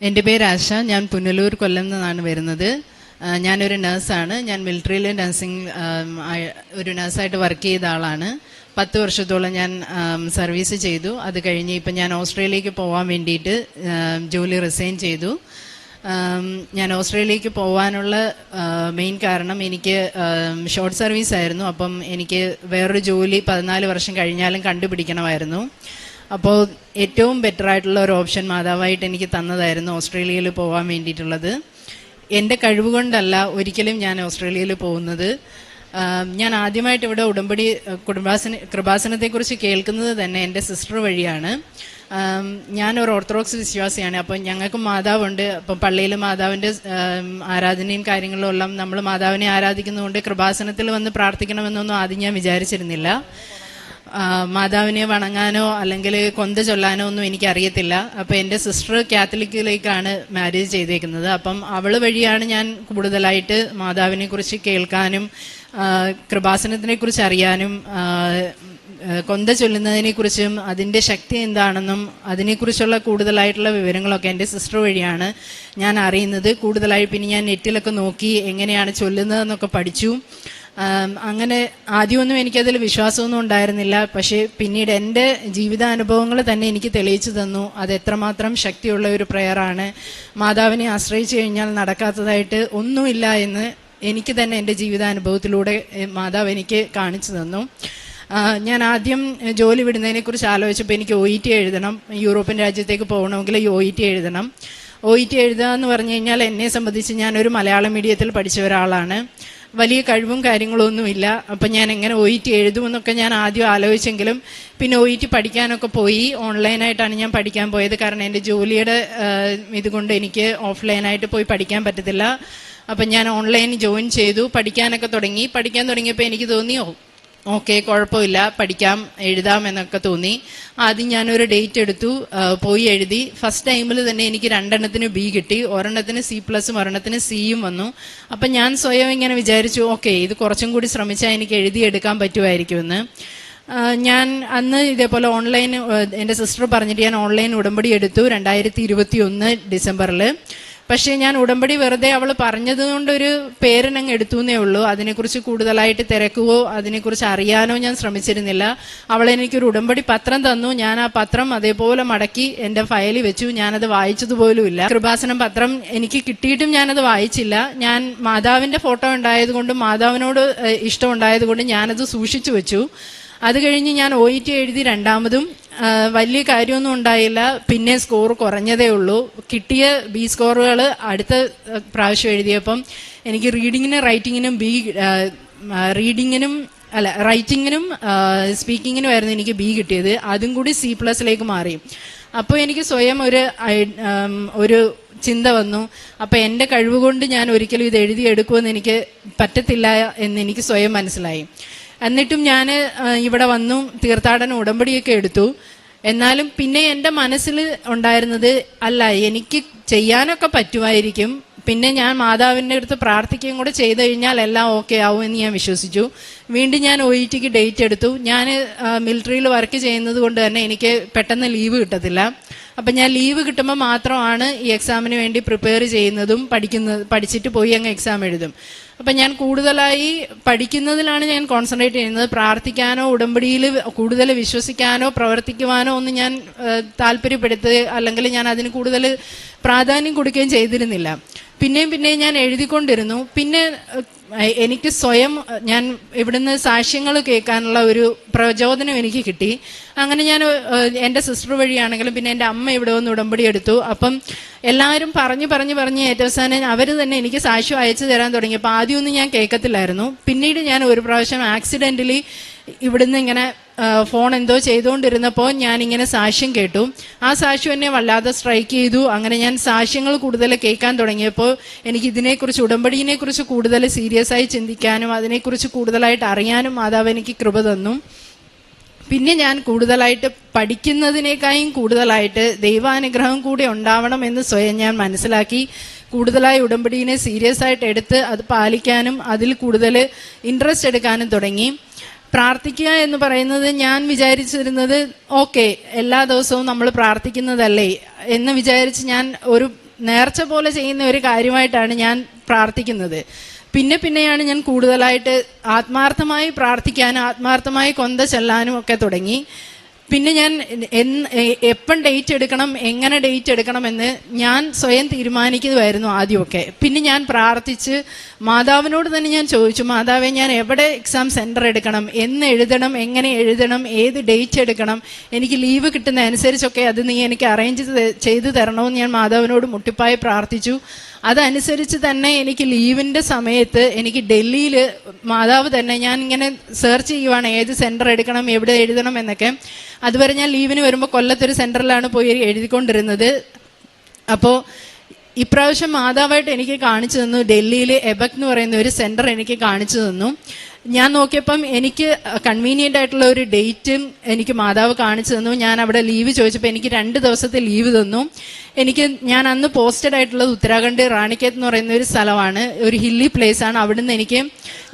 എൻ്റെ പേര് ആശ. ഞാൻ പുനലൂർ കൊല്ലം നിന്നാണ് വരുന്നത്. ഞാനൊരു നഴ്സാണ്. ഞാൻ മിലിറ്ററിയിൽ ഒരു നഴ്സായിട്ട് വർക്ക് ചെയ്ത ആളാണ്. 10 വർഷത്തോളം ഞാൻ സർവീസ് ചെയ്തു. അത് കഴിഞ്ഞ് ഇപ്പം ഞാൻ ഓസ്ട്രേലിയക്ക് പോകാൻ വേണ്ടിയിട്ട് ജോലി റിസൈൻ ചെയ്തു. ഞാൻ ഓസ്ട്രേലിയക്ക് പോകാനുള്ള മെയിൻ കാരണം എനിക്ക് ഷോർട്ട് സർവീസ് ആയിരുന്നു. അപ്പം എനിക്ക് വേറൊരു ജോലി 14 വർഷം കഴിഞ്ഞാലും കണ്ടുപിടിക്കണമായിരുന്നു. അപ്പോൾ ഏറ്റവും ബെറ്റർ ആയിട്ടുള്ള ഒരു ഓപ്ഷൻ മാതാവായിട്ട് എനിക്ക് തന്നതായിരുന്നു ഓസ്ട്രേലിയയിൽ പോകാൻ വേണ്ടിയിട്ടുള്ളത്. എൻ്റെ കഴിവ് കൊണ്ടല്ല ഒരിക്കലും ഞാൻ ഓസ്ട്രേലിയയിൽ പോകുന്നത്. ഞാൻ ആദ്യമായിട്ട് ഇവിടെ ഉടമ്പടി കൃപാസനത്തെക്കുറിച്ച് കേൾക്കുന്നത് തന്നെ എൻ്റെ സിസ്റ്റർ വഴിയാണ്. ഞാനൊരു ഓർത്തഡോക്സ് വിശ്വാസിയാണ്. അപ്പം ഞങ്ങൾക്ക് മാതാവുണ്ട്. അപ്പം പള്ളിയിൽ മാതാവിൻ്റെ ആരാധനയും കാര്യങ്ങളും എല്ലാം നമ്മൾ മാതാവിനെ ആരാധിക്കുന്നതുകൊണ്ട് കൃപാസനത്തിൽ വന്ന് പ്രാർത്ഥിക്കണമെന്നൊന്നും ആദ്യം ഞാൻ വിചാരിച്ചിരുന്നില്ല. മാതാവിനെ വണങ്ങാനോ അല്ലെങ്കിൽ കൊന്ത ചൊല്ലാനോ ഒന്നും എനിക്കറിയത്തില്ല. അപ്പം എൻ്റെ സിസ്റ്റർ കാത്തലിക്കിലേക്കാണ് മാരേജ് ചെയ്തേക്കുന്നത്. അപ്പം അവൾ വഴിയാണ് ഞാൻ കൂടുതലായിട്ട് മാതാവിനെ കുറിച്ച് കേൾക്കാനും കൃപാസനത്തിനെ കുറിച്ച് അറിയാനും കൊന്ത ചൊല്ലുന്നതിനെക്കുറിച്ചും അതിൻ്റെ ശക്തി എന്താണെന്നും അതിനെക്കുറിച്ചുള്ള കൂടുതലായിട്ടുള്ള വിവരങ്ങളൊക്കെ എൻ്റെ സിസ്റ്റർ വഴിയാണ് ഞാൻ അറിയുന്നത്. കൂടുതലായി പിന്നെ ഞാൻ നെറ്റിലൊക്കെ നോക്കി എങ്ങനെയാണ് ചൊല്ലുന്നതെന്നൊക്കെ പഠിച്ചു. അങ്ങനെ ആദ്യമൊന്നും എനിക്കതിൽ വിശ്വാസമൊന്നും ഉണ്ടായിരുന്നില്ല. പക്ഷേ പിന്നീട് എൻ്റെ ജീവിതാനുഭവങ്ങൾ തന്നെ എനിക്ക് തെളിയിച്ചു തന്നു അത് എത്രമാത്രം ശക്തിയുള്ള ഒരു പ്രയറാണ്. മാതാവിനെ ആശ്രയിച്ചു കഴിഞ്ഞാൽ നടക്കാത്തതായിട്ട് ഒന്നുമില്ല എന്ന് എനിക്ക് തന്നെ എൻ്റെ ജീവിതാനുഭവത്തിലൂടെ മാതാവ് എനിക്ക് കാണിച്ചു തന്നു. ഞാൻ ആദ്യം ജോലി വിടുന്നതിനെക്കുറിച്ച് ആലോചിച്ചപ്പോൾ എനിക്ക് OET എഴുതണം. യൂറോപ്യൻ രാജ്യത്തേക്ക് പോകണമെങ്കിൽ OET എഴുതണം. OET എഴുതുക എന്ന് പറഞ്ഞു കഴിഞ്ഞാൽ എന്നെ സംബന്ധിച്ച് ഞാനൊരു മലയാളം മീഡിയത്തിൽ പഠിച്ച ഒരാളാണ്. വലിയ കഴിവും കാര്യങ്ങളൊന്നുമില്ല. അപ്പം ഞാൻ എങ്ങനെ OET എഴുതുമെന്നൊക്കെ ഞാൻ ആദ്യം ആലോചിച്ചെങ്കിലും പിന്നെ OET പഠിക്കാനൊക്കെ പോയി. ഓൺലൈനായിട്ടാണ് ഞാൻ പഠിക്കാൻ പോയത്. കാരണം എൻ്റെ ജോലിയുടെ ഇതുകൊണ്ട് എനിക്ക് ഓഫ്ലൈനായിട്ട് പോയി പഠിക്കാൻ പറ്റത്തില്ല. അപ്പം ഞാൻ ഓൺലൈൻ ജോയിൻ ചെയ്തു. പഠിക്കാൻ തുടങ്ങിയപ്പോൾ എനിക്ക് തോന്നി ഓക്കെ കുഴപ്പമില്ല, പഠിക്കാം, എഴുതാം എന്നൊക്കെ തോന്നി. ആദ്യം ഞാനൊരു ഡേറ്റ് എടുത്തു, പോയി എഴുതി. ഫസ്റ്റ് ടൈമിൽ തന്നെ എനിക്ക് 2 B കിട്ടി. ഒരെണ്ണത്തിന് C+, ഒരെണ്ണത്തിന് C വന്നു. അപ്പം ഞാൻ സ്വയം ഇങ്ങനെ വിചാരിച്ചു ഓക്കെ ഇത് കുറച്ചും കൂടി ശ്രമിച്ചാൽ എനിക്ക് എഴുതിയെടുക്കാൻ പറ്റുമായിരിക്കുമെന്ന്. ഞാൻ അന്ന് ഇതേപോലെ ഓൺലൈൻ എൻ്റെ സിസ്റ്റർ പറഞ്ഞിട്ട് ഞാൻ ഓൺലൈൻ ഉടമ്പടി എടുത്തു 2021 ഡിസംബറിൽ. പക്ഷേ ഞാൻ ഉടമ്പടി വെറുതെ അവൾ പറഞ്ഞതുകൊണ്ടൊരു പേരിനങ്ങ് എടുത്തുവെന്നേ ഉള്ളൂ. അതിനെക്കുറിച്ച് കൂടുതലായിട്ട് തിരക്കുകയോ അതിനെക്കുറിച്ച് അറിയാനോ ഞാൻ ശ്രമിച്ചിരുന്നില്ല. അവൾ എനിക്കൊരു ഉടമ്പടി പത്രം തന്നു. ഞാൻ ആ പത്രം അതേപോലെ മടക്കി എൻ്റെ ഫയലിൽ വെച്ചു. ഞാനത് വായിച്ചതുപോലുമില്ല. കൃപാസനം പത്രം എനിക്ക് കിട്ടിയിട്ടും ഞാനത് വായിച്ചില്ല. ഞാൻ മാതാവിൻ്റെ ഫോട്ടോ ഉണ്ടായതുകൊണ്ടും മാതാവിനോട് ഇഷ്ടമുണ്ടായതുകൊണ്ടും ഞാനത് സൂക്ഷിച്ചു വെച്ചു. അത് കഴിഞ്ഞ് ഞാൻ OET എഴുതി. രണ്ടാമതും വലിയ കാര്യമൊന്നും ഉണ്ടായില്ല. പിന്നെ സ്കോർ കുറഞ്ഞതേ ഉള്ളൂ. കിട്ടിയ B സ്കോറുകൾ അടുത്ത പ്രാവശ്യം എഴുതിയപ്പം എനിക്ക് റൈറ്റിങ്ങിനും സ്പീക്കിങ്ങിനുമായിരുന്നു എനിക്ക് B കിട്ടിയത്. അതും കൂടി C+ മാറി. അപ്പോൾ എനിക്ക് സ്വയം ഒരു ചിന്ത വന്നു. അപ്പം എൻ്റെ കഴിവ് കൊണ്ട് ഞാൻ ഒരിക്കലും ഇത് എഴുതിയെടുക്കുമെന്ന് എനിക്ക് പറ്റത്തില്ല എന്ന് എനിക്ക് സ്വയം മനസ്സിലായി. എന്നിട്ടും ഞാൻ ഇവിടെ വന്നു തീർത്ഥാടന ഉടമ്പടിയൊക്കെ എടുത്തു. എന്നാലും പിന്നെ എൻ്റെ മനസ്സിൽ ഉണ്ടായിരുന്നത് അല്ല എനിക്ക് ചെയ്യാനൊക്കെ പറ്റുമായിരിക്കും. പിന്നെ ഞാൻ മാതാവിൻ്റെ അടുത്ത് പ്രാർത്ഥിക്കുകയും കൂടെ ചെയ്തു കഴിഞ്ഞാൽ എല്ലാം ഓക്കെ ആവും എന്ന് ഞാൻ വിശ്വസിച്ചു. വീണ്ടും ഞാൻ OETക്ക് ഡേറ്റ് എടുത്തു. ഞാൻ മിലിറ്ററിയിൽ വർക്ക് ചെയ്യുന്നത് കൊണ്ട് തന്നെ എനിക്ക് പെട്ടെന്ന് ലീവ് കിട്ടത്തില്ല. അപ്പം ഞാൻ ലീവ് കിട്ടുമ്പോൾ മാത്രമാണ് ഈ എക്സാമിന് വേണ്ടി പ്രിപ്പയർ ചെയ്യുന്നതും പഠിച്ചിട്ട് പോയി അങ്ങ് എക്സാം എഴുതും. അപ്പം ഞാൻ കൂടുതലായി പഠിക്കുന്നതിലാണ് ഞാൻ കോൺസെൻട്രേറ്റ് ചെയ്യുന്നത്. പ്രാർത്ഥിക്കാനോ ഉടമ്പടിയിൽ കൂടുതൽ വിശ്വസിക്കാനോ പ്രവർത്തിക്കുവാനോ ഒന്നും ഞാൻ താല്പര്യപ്പെടുത്തുക അല്ലെങ്കിൽ ഞാൻ അതിന് കൂടുതൽ പ്രാധാന്യം കൊടുക്കുകയും ചെയ്തിരുന്നില്ല. പിന്നെയും ഞാൻ എഴുതിക്കൊണ്ടിരുന്നു. പിന്നെ എനിക്ക് സ്വയം ഞാൻ ഇവിടുന്ന് സാക്ഷ്യങ്ങൾ കേൾക്കാനുള്ള ഒരു പ്രചോദനം എനിക്ക് കിട്ടി. അങ്ങനെ ഞാൻ എൻ്റെ സിസ്റ്റർ വഴിയാണെങ്കിലും പിന്നെ എൻ്റെ അമ്മ ഇവിടെ വന്ന് ഉടമ്പടി എടുത്തു. അപ്പം എല്ലാവരും പറഞ്ഞ് ഏറ്റവും അവർ തന്നെ എനിക്ക് സാക്ഷ്യം അയച്ചു തരാൻ തുടങ്ങിയപ്പോൾ ആദ്യമൊന്നും ഞാൻ കേൾക്കത്തില്ലായിരുന്നു. പിന്നീട് ഞാൻ ഒരു പ്രാവശ്യം ആക്സിഡൻ്റലി ഇവിടുന്ന് ഇങ്ങനെ ഫോൺ എന്തോ ചെയ്തുകൊണ്ടിരുന്നപ്പോൾ ഞാനിങ്ങനെ സാക്ഷ്യം കേട്ടു. ആ സാക്ഷ്യം എന്നെ വല്ലാതെ സ്ട്രൈക്ക് ചെയ്തു. അങ്ങനെ ഞാൻ സാക്ഷ്യങ്ങൾ കൂടുതൽ കേൾക്കാൻ തുടങ്ങിയപ്പോൾ എനിക്ക് ഇതിനെക്കുറിച്ച് ഉടമ്പടിയെക്കുറിച്ച് കൂടുതൽ സീരിയസ് ആയി ചിന്തിക്കാനും അതിനെക്കുറിച്ച് കൂടുതലായിട്ട് അറിയാനും മാതാവ് എനിക്ക് കൃപ തന്നു. പിന്നെ ഞാൻ കൂടുതലായിട്ട് പഠിക്കുന്നതിനേക്കാളും കൂടുതലായിട്ട് ദൈവാനുഗ്രഹം കൂടി ഉണ്ടാവണം എന്ന് സ്വയം ഞാൻ മനസ്സിലാക്കി. കൂടുതലായി ഉടമ്പടിയെ സീരിയസ് ആയിട്ട് എടുത്ത് അത് പാലിക്കാനും അതിൽ കൂടുതൽ ഇൻട്രസ്റ്റ് എടുക്കാനും തുടങ്ങി. പ്രാർത്ഥിക്കുക എന്ന് പറയുന്നത് ഞാൻ വിചാരിച്ചിരുന്നത് ഓക്കെ എല്ലാ ദിവസവും നമ്മൾ പ്രാർത്ഥിക്കുന്നതല്ലേ എന്ന് വിചാരിച്ച് ഞാൻ ഒരു നേർച്ച പോലെ ചെയ്യുന്ന ഒരു കാര്യമായിട്ടാണ് ഞാൻ പ്രാർത്ഥിക്കുന്നത്. പിന്നെയാണ് ഞാൻ കൂടുതലായിട്ട് ആത്മാർത്ഥമായി പ്രാർത്ഥിക്കാനും ആത്മാർത്ഥമായി കൊന്ത ചെല്ലാനും ഒക്കെ തുടങ്ങി. പിന്നെ ഞാൻ എപ്പം ഡേറ്റ് എടുക്കണം, എങ്ങനെ ഡേറ്റ് എടുക്കണം എന്ന് ഞാൻ സ്വയം തീരുമാനിക്കുമായിരുന്നു ആദ്യമൊക്കെ. പിന്നെ ഞാൻ പ്രാർത്ഥിച്ച് മാതാവിനോട് തന്നെ ഞാൻ ചോദിച്ചു, മാതാവേ, ഞാൻ എവിടെ എക്സാം സെൻറ്റർ എടുക്കണം, എന്ന് എഴുതണം, എങ്ങനെ എഴുതണം, ഏത് ഡേറ്റ് എടുക്കണം, എനിക്ക് ലീവ് കിട്ടുന്ന അനുസരിച്ചൊക്കെ അത് നീ എനിക്ക് അറേഞ്ച് ചെയ്ത് തരണമെന്ന് ഞാൻ മാതാവിനോട് മുട്ടിപ്പായി പ്രാർത്ഥിച്ചു. അതനുസരിച്ച് തന്നെ എനിക്ക് ലീവിൻ്റെ സമയത്ത് എനിക്ക് ഡൽഹിയിൽ മാതാവ് തന്നെ, ഞാൻ ഇങ്ങനെ സെർച്ച് ചെയ്യുവാണ് ഏത് സെൻറ്റർ എടുക്കണം, എവിടെ എഴുതണം എന്നൊക്കെ. അതുവരെ ഞാൻ ലീവിന് വരുമ്പോൾ കൊല്ലത്തൊരു സെൻറ്ററിലാണ് പോയി എഴുതിക്കൊണ്ടിരുന്നത്. അപ്പോൾ ഇപ്രാവശ്യം മാതാവായിട്ട് എനിക്ക് കാണിച്ചു തന്നു, ഡൽഹിയിൽ എബക് എന്ന് പറയുന്ന ഒരു സെൻറ്റർ എനിക്ക് കാണിച്ചു തന്നു. ഞാൻ നോക്കിയപ്പം എനിക്ക് കൺവീനിയൻ്റ് ആയിട്ടുള്ള ഒരു ഡേറ്റും എനിക്ക് മാതാവ് കാണിച്ചു തന്നു. ഞാൻ അവിടെ ലീവ് ചോദിച്ചപ്പോൾ എനിക്ക് 2 ദിവസത്തെ ലീവ് തന്നു. ഞാൻ അന്ന് പോസ്റ്റഡ് ആയിട്ടുള്ളത് ഉത്തരാഖണ്ഡ് റാണിക്കേത്ത് എന്ന് പറയുന്ന ഒരു സ്ഥലമാണ്, ഒരു ഹില്ലി പ്ലേസ് ആണ്. അവിടുന്ന് എനിക്ക്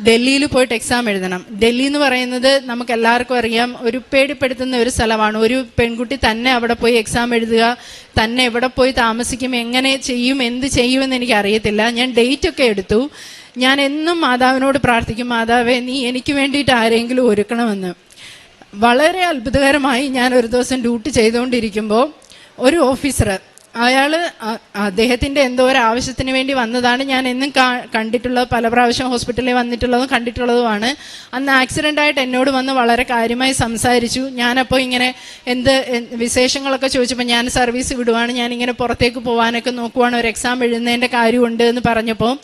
ഡൽഹിയിൽ പോയിട്ട് എക്സാം എഴുതണം. ഡൽഹി എന്ന് പറയുന്നത് നമുക്ക് എല്ലാവർക്കും അറിയാം, ഒരു പേടിപ്പെടുത്തുന്ന ഒരു സ്ഥലമാണ്. ഒരു പെൺകുട്ടി തന്നെ അവിടെ പോയി എക്സാം എഴുതുക, തന്നെ എവിടെ പോയി താമസിക്കും, എങ്ങനെ ചെയ്യും, എന്ത് ചെയ്യുമെന്ന് എനിക്ക് അറിയത്തില്ല. ഞാൻ ഡേറ്റ് ഒക്കെ എടുത്തു. ഞാൻ എന്നും മാതാവിനോട് പ്രാർത്ഥിക്കും, മാതാവേ, നീ എനിക്ക് വേണ്ടിയിട്ട് ആരെങ്കിലും ഒരുക്കണമെന്ന്. വളരെ അത്ഭുതകരമായി ഞാൻ ഒരു ദിവസം ഡ്യൂട്ടി ചെയ്തുകൊണ്ടിരിക്കുമ്പോൾ ഒരു ഓഫീസർ, അയാൾ അദ്ദേഹത്തിൻ്റെ എന്തോ ഒരു ആവശ്യത്തിന് വേണ്ടി വന്നതാണ്. ഞാൻ എന്നും കണ്ടിട്ടുള്ളത്, പല പ്രാവശ്യം ഹോസ്പിറ്റലിൽ വന്നിട്ടുള്ളതും കണ്ടിട്ടുള്ളതുമാണ്. അന്ന് ആക്സിഡൻ്റ് ആയിട്ട് എന്നോട് വന്ന് വളരെ കാര്യമായി സംസാരിച്ചു. ഞാനപ്പോൾ ഇങ്ങനെ വിശേഷങ്ങളൊക്കെ ചോദിച്ചപ്പോൾ ഞാൻ സർവീസ് വിടുവാണ്, ഞാനിങ്ങനെ പുറത്തേക്ക് പോകാനൊക്കെ നോക്കുവാണ്, ഒരു എക്സാം എഴുതുന്നതിൻ്റെ കാര്യമുണ്ട് എന്ന് പറഞ്ഞപ്പോൾ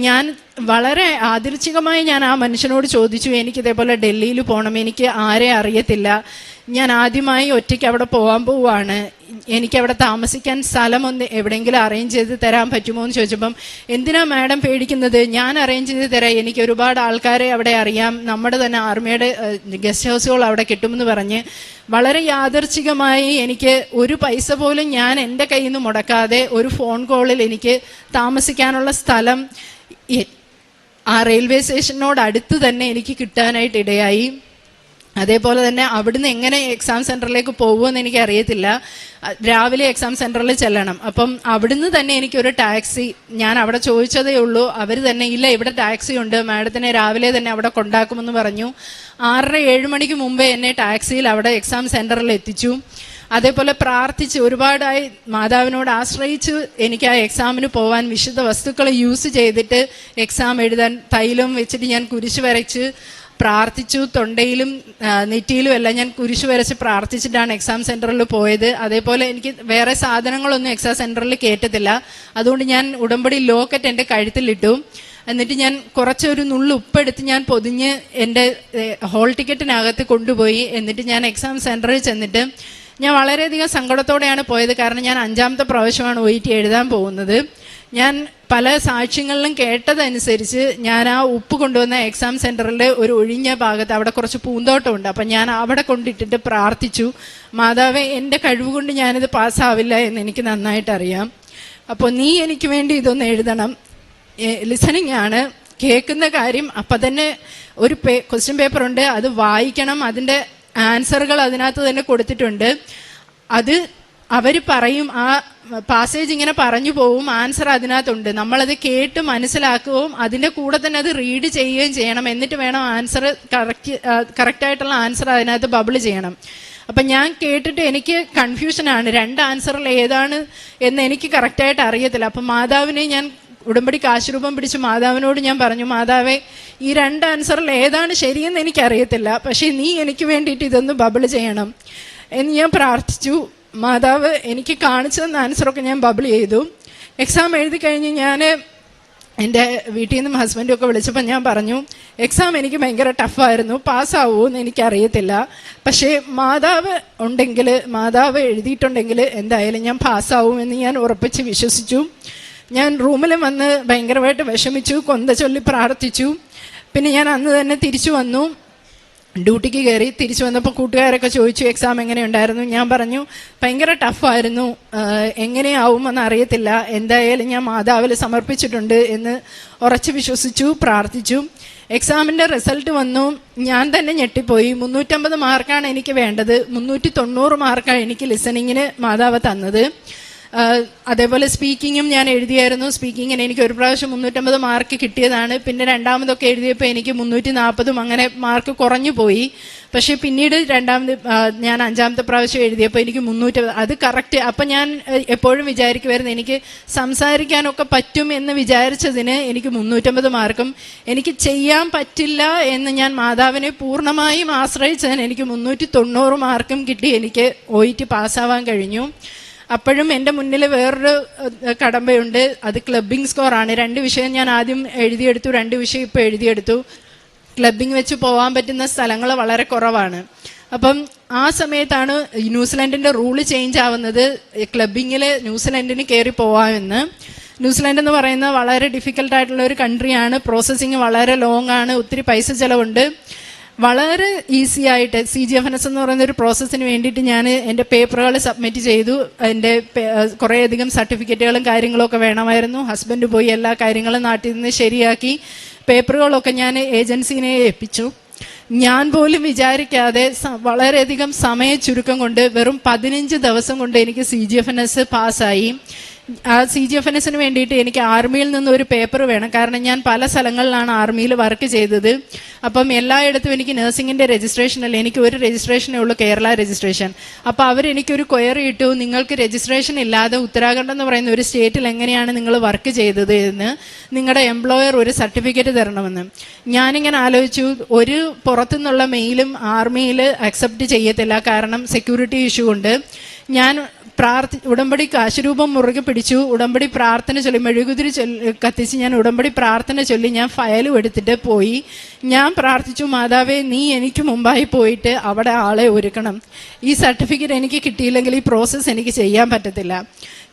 ഞാൻ വളരെ ആദർശികമായി ഞാൻ ആ മനുഷ്യനോട് ചോദിച്ചു, എനിക്കിതേപോലെ ഡൽഹിയിൽ പോകണം, എനിക്ക് ആരെ അറിയത്തില്ല, ഞാൻ ആദ്യമായി ഒറ്റയ്ക്ക് അവിടെ പോകാൻ പോവുകയാണ്, എനിക്കവിടെ താമസിക്കാൻ സ്ഥലമൊന്ന് എവിടെയെങ്കിലും അറേഞ്ച് ചെയ്ത് തരാൻ പറ്റുമോ എന്ന് ചോദിച്ചപ്പം, എന്തിനാ മാഡം പേടിക്കുന്നത്, ഞാൻ അറേഞ്ച് ചെയ്ത് തരാം, എനിക്ക് ഒരുപാട് ആൾക്കാരെ അവിടെ അറിയാം, നമ്മുടെ തന്നെ ആർമിയുടെ ഗസ്റ്റ് ഹൗസുകൾ അവിടെ കിട്ടുമെന്ന് പറഞ്ഞ് വളരെ യാദർച്ഛികമായി എനിക്ക് ഒരു പൈസ പോലും ഞാൻ എൻ്റെ കയ്യിൽ നിന്ന് മുടക്കാതെ ഒരു ഫോൺ കോളിൽ എനിക്ക് താമസിക്കാനുള്ള സ്ഥലം ആ റെയിൽവേ സ്റ്റേഷനോട് അടുത്ത് തന്നെ എനിക്ക് കിട്ടാനായിട്ട് ഇടയായി. അതേപോലെ തന്നെ അവിടുന്ന് എങ്ങനെ എക്സാം സെൻറ്ററിലേക്ക് പോകുമെന്ന് എനിക്ക് അറിയത്തില്ല. രാവിലെ എക്സാം സെൻറ്ററിൽ ചെല്ലണം. അപ്പം അവിടുന്ന് തന്നെ എനിക്കൊരു ടാക്സി, ഞാൻ അവിടെ ചോദിച്ചതേ ഉള്ളൂ, അവർ തന്നെ ഇല്ല, ഇവിടെ ടാക്സി ഉണ്ട്, മാഡത്തിനെ രാവിലെ തന്നെ അവിടെ കൊണ്ടാക്കുമെന്ന് പറഞ്ഞു. 6:30-7 മണിക്ക് മുമ്പേ എന്നെ ടാക്സിയിൽ അവിടെ എക്സാം സെൻറ്ററിൽ എത്തിച്ചു. അതേപോലെ പ്രാർത്ഥിച്ച് ഒരുപാടായി മാതാവിനോട് ആശ്രയിച്ച് എനിക്ക് ആ എക്സാമിന് പോകാൻ വിശുദ്ധ വസ്തുക്കൾ യൂസ് ചെയ്തിട്ട് എക്സാം എഴുതാൻ തൈലം വെച്ചിട്ട് ഞാൻ കുരിശ് വരച്ച് പ്രാർത്ഥിച്ചു. തൊണ്ടയിലും നെറ്റിയിലും എല്ലാം ഞാൻ കുരിശ് വരച്ച് പ്രാർത്ഥിച്ചിട്ടാണ് എക്സാം സെൻറ്ററിൽ പോയത്. അതേപോലെ എനിക്ക് വേറെ സാധനങ്ങളൊന്നും എക്സാം സെൻറ്ററിൽ കേട്ടത്തില്ല. അതുകൊണ്ട് ഞാൻ ഉടമ്പടി ലോക്കറ്റ് എൻ്റെ കഴുത്തിലിട്ടു. എന്നിട്ട് ഞാൻ കുറച്ചൊരു നുള്ളു ഉപ്പെടുത്ത് ഞാൻ പൊതിഞ്ഞ് എൻ്റെ ഹോൾ ടിക്കറ്റിനകത്ത് കൊണ്ടുപോയി. എന്നിട്ട് ഞാൻ എക്സാം സെൻറ്ററിൽ ചെന്നിട്ട് ഞാൻ വളരെയധികം സങ്കടത്തോടെയാണ് പോയത്. കാരണം ഞാൻ 5ാമത്തെ പ്രാവശ്യമാണ് OET എഴുതാൻ പോകുന്നത്. ഞാൻ പല സാക്ഷ്യങ്ങളിലും കേട്ടതനുസരിച്ച് ഞാൻ ആ ഉപ്പ് കൊണ്ടുവന്ന എക്സാം സെൻറ്ററിൽ ഒരു ഒഴിഞ്ഞ ഭാഗത്ത് അവിടെ കുറച്ച് പൂന്തോട്ടമുണ്ട്. അപ്പം ഞാൻ അവിടെ കൊണ്ടിട്ടിട്ട് പ്രാർത്ഥിച്ചു, മാതാവേ, എൻ്റെ കഴിവ് കൊണ്ട് ഞാനിത് പാസ്സാവില്ല എന്ന് എനിക്ക് നന്നായിട്ടറിയാം, അപ്പോൾ നീ എനിക്ക് വേണ്ടി ഇതൊന്ന് എഴുതണം. ലിസണിങ് ആണ്, കേൾക്കുന്ന കാര്യം അപ്പം തന്നെ ഒരു ക്വസ്റ്റ്യൻ പേപ്പറുണ്ട്, അത് വായിക്കണം, അതിൻ്റെ ആൻസറുകൾ അതിനകത്ത് തന്നെ കൊടുത്തിട്ടുണ്ട്. അത് അവർ പറയും, ആ പാസേജ് ഇങ്ങനെ പറഞ്ഞു പോവും, ആൻസർ അതിനകത്തുണ്ട്, നമ്മളത് കേട്ട് മനസ്സിലാക്കുകയും അതിൻ്റെ കൂടെ തന്നെ അത് റീഡ് ചെയ്യുകയും ചെയ്യണം. എന്നിട്ട് വേണം ആൻസർ കറക്റ്റായിട്ടുള്ള ആൻസർ അതിനകത്ത് ബബിൾ ചെയ്യണം. അപ്പം ഞാൻ കേട്ടിട്ട് എനിക്ക് കൺഫ്യൂഷനാണ്, 2 ആൻസറിൽ ഏതാണ് എന്ന് എനിക്ക് കറക്റ്റായിട്ട് അറിയത്തില്ല. അപ്പം മാതാവിനെ ഞാൻ ഉടമ്പടി കാശുരൂപം പിടിച്ച് മാതാവിനോട് ഞാൻ പറഞ്ഞു, മാതാവേ, ഈ 2 ആൻസറിൽ ഏതാണ് ശരിയെന്ന് എനിക്കറിയത്തില്ല, പക്ഷേ നീ എനിക്ക് വേണ്ടിയിട്ട് ഇതൊന്ന് ബബിൾ ചെയ്യണം എന്ന് ഞാൻ പ്രാർത്ഥിച്ചു. മാതാവ് എനിക്ക് കാണിച്ചു തന്ന ആൻസറൊക്കെ ഞാൻ ബബിൾ ചെയ്തു. എക്സാം എഴുതി കഴിഞ്ഞ് ഞാൻ എൻ്റെ വീട്ടിൽ നിന്നും ഹസ്ബൻഡും ഒക്കെ വിളിച്ചപ്പോൾ ഞാൻ പറഞ്ഞു, എക്സാം എനിക്ക് ഭയങ്കര ടഫായിരുന്നു, പാസ്സാവുമോ എന്ന് എനിക്കറിയത്തില്ല, പക്ഷേ മാതാവ് ഉണ്ടെങ്കിൽ, മാതാവ് എഴുതിയിട്ടുണ്ടെങ്കിൽ എന്തായാലും ഞാൻ പാസ്സാവുമെന്ന് ഞാൻ ഉറപ്പിച്ച് വിശ്വസിച്ചു. ഞാൻ റൂമിൽ വന്ന് ഭയങ്കരമായിട്ട് വിഷമിച്ചു, കൊന്ത ചൊല്ലി പ്രാർത്ഥിച്ചു. പിന്നെ ഞാൻ അന്ന് തന്നെ തിരിച്ചു വന്നു, ഡ്യൂട്ടിക്ക് കയറി. തിരിച്ചു വന്നപ്പോൾ കൂട്ടുകാരൊക്കെ ചോദിച്ചു, എക്സാം എങ്ങനെയുണ്ടായിരുന്നു? ഞാൻ പറഞ്ഞു, ഭയങ്കര ടഫായിരുന്നു, എങ്ങനെയാവുമെന്ന് അറിയത്തില്ല, എന്തായാലും ഞാൻ മാതാവിൽ സമർപ്പിച്ചിട്ടുണ്ട് എന്ന് ഉറച്ചു വിശ്വസിച്ചു, പ്രാർത്ഥിച്ചു. എക്സാമിൻ്റെ റിസൾട്ട് വന്നു. ഞാൻ തന്നെ ഞെട്ടിപ്പോയി. 350 മാർക്കാണ് എനിക്ക് വേണ്ടത്, 390 മാർക്കാണ് എനിക്ക് ലിസണിങ്ങിന് മാതാവ് തന്നത്. അതേപോലെ സ്പീക്കിങ്ങും ഞാൻ എഴുതിയായിരുന്നു. സ്പീക്കിങ്ങിന് എനിക്ക് ഒരു പ്രാവശ്യം 350 മാർക്ക് കിട്ടിയതാണ്. പിന്നെ രണ്ടാമതൊക്കെ എഴുതിയപ്പോൾ എനിക്ക് 340 അങ്ങനെ മാർക്ക് കുറഞ്ഞു പോയി. പക്ഷേ പിന്നീട് ഞാൻ 5ാമത്തെ പ്രാവശ്യം എഴുതിയപ്പോൾ എനിക്ക് 300. അത് കറക്റ്റ്. അപ്പം ഞാൻ എപ്പോഴും വിചാരിക്കുമായിരുന്നു എനിക്ക് സംസാരിക്കാനൊക്കെ പറ്റും എന്ന് വിചാരിച്ചതിന് എനിക്ക് 350 മാർക്കും, എനിക്ക് ചെയ്യാൻ പറ്റില്ല എന്ന് ഞാൻ മാതാവിനെ പൂർണ്ണമായും ആശ്രയിച്ചതിന് എനിക്ക് 390 മാർക്കും കിട്ടി. എനിക്ക് OET പാസ്സാവാൻ കഴിഞ്ഞു. അപ്പോഴും എൻ്റെ മുന്നിൽ വേറൊരു കടമ്പയുണ്ട്. അത് ക്ലബിംഗ് സ്കോറാണ്. 2 വിഷയം ഞാൻ ആദ്യം എഴുതിയെടുത്തു, 2 വിഷയം ഇപ്പോൾ എഴുതിയെടുത്തു. ക്ലബിംഗ് വെച്ച് പോകാൻ പറ്റുന്ന സ്ഥലങ്ങൾ വളരെ കുറവാണ്. അപ്പം ആ സമയത്താണ് ന്യൂസിലൻഡിൻ്റെ റൂള് ചേഞ്ച് ആവുന്നത്. ക്ലബിങ്ങിൽ ന്യൂസിലൻഡിന് കയറി പോകാമെന്ന്. ന്യൂസിലൻഡ് എന്ന് പറയുന്നത് വളരെ ഡിഫിക്കൽട്ടായിട്ടുള്ള ഒരു കൺട്രിയാണ്. പ്രോസസ്സിങ് വളരെ ലോങ് ആണ്, ഒത്തിരി പൈസ ചിലവുണ്ട്. വളരെ ഈസി ആയിട്ട് CGFNS എന്ന് പറയുന്ന ഒരു പ്രോസസ്സിന് വേണ്ടിയിട്ട് ഞാൻ എൻ്റെ പേപ്പറുകൾ സബ്മിറ്റ് ചെയ്തു. എൻ്റെ കുറേയധികം സർട്ടിഫിക്കറ്റുകളും കാര്യങ്ങളൊക്കെ വേണമായിരുന്നു. ഹസ്ബൻഡ് പോയി എല്ലാ കാര്യങ്ങളും നാട്ടിൽ നിന്ന് ശരിയാക്കി പേപ്പറുകളൊക്കെ ഞാൻ ഏജൻസിനെ ഏൽപ്പിച്ചു. ഞാൻ പോലും വിചാരിക്കാതെ വളരെയധികം സമയ ചുരുക്കം കൊണ്ട് വെറും 15 ദിവസം കൊണ്ട് എനിക്ക് CGFNS പാസ്സായി. ആ CGFNSന് വേണ്ടിയിട്ട് എനിക്ക് ആർമിയിൽ നിന്ന് ഒരു പേപ്പർ വേണം. കാരണം ഞാൻ പല സ്ഥലങ്ങളിലാണ് ആർമിയിൽ വർക്ക് ചെയ്തത്. അപ്പം എല്ലായിടത്തും എനിക്ക് നഴ്സിംഗിൻ്റെ രജിസ്ട്രേഷൻ അല്ല, എനിക്ക് ഒരു രജിസ്ട്രേഷനേ ഉള്ളൂ, കേരള രജിസ്ട്രേഷൻ. അപ്പോൾ അവരെനിക്കൊരു ക്വയറി ഇട്ടു, നിങ്ങൾക്ക് രജിസ്ട്രേഷൻ ഇല്ലാതെ ഉത്തരാഖണ്ഡ് എന്ന് പറയുന്ന ഒരു സ്റ്റേറ്റിൽ എങ്ങനെയാണ് നിങ്ങൾ വർക്ക് ചെയ്തത് എന്ന് നിങ്ങളുടെ എംപ്ലോയർ ഒരു സർട്ടിഫിക്കറ്റ് തരണമെന്ന്. ഞാനിങ്ങനെ ആലോചിച്ചു, ഒരു പുറത്തുനിന്നുള്ള മെയിലും ആർമിയിൽ അക്സെപ്റ്റ് ചെയ്യത്തില്ല, കാരണം സെക്യൂരിറ്റി ഇഷ്യൂ ഉണ്ട്. ഞാൻ ഉടമ്പടി കാശുരൂപം മുറുകെ പിടിച്ചു. ഉടമ്പടി പ്രാർത്ഥന ചൊല്ലി, മെഴുകുതിരി കത്തിച്ച് ഞാൻ ഉടമ്പടി പ്രാർത്ഥന ചൊല്ലി ഞാൻ ഫയലും എടുത്തിട്ട് പോയി. ഞാൻ പ്രാർത്ഥിച്ചു, മാതാവേ നീ എനിക്ക് മുമ്പായി പോയിട്ട് അവിടെ ആളെ ഒരുക്കണം. ഈ സർട്ടിഫിക്കറ്റ് എനിക്ക് കിട്ടിയില്ലെങ്കിൽ ഈ പ്രോസസ്സ് എനിക്ക് ചെയ്യാൻ പറ്റത്തില്ല.